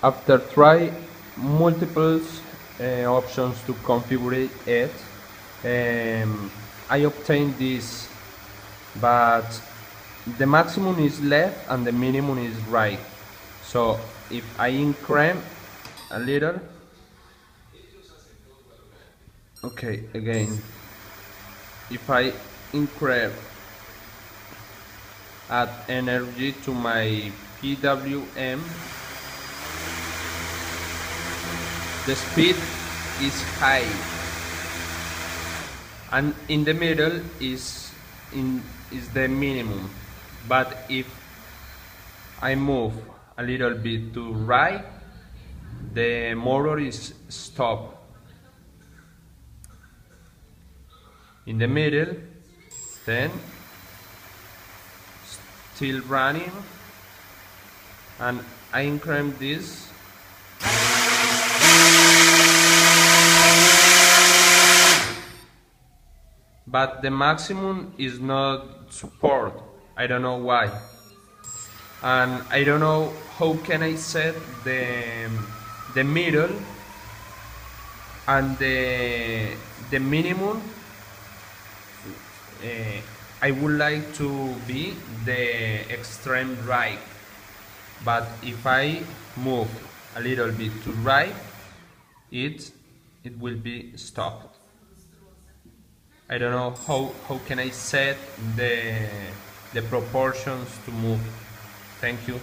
After try multiple options to configure it, I obtained this, but the maximum is left and the minimum is right. So if I increment a little, okay, again, if I increment add energy to my PWM, the speed is high, and in the middle is the minimum. But if I move a little bit to right, the motor is stopped. In the middle, then still running, and I increment this. But the maximum is not support. I don't know why. And I don't know how can I set the middle and the minimum. I would like to be the extreme right, but if I move a little bit to right, it will be stopped. I don't know how can I set the proportions to move. Thank you.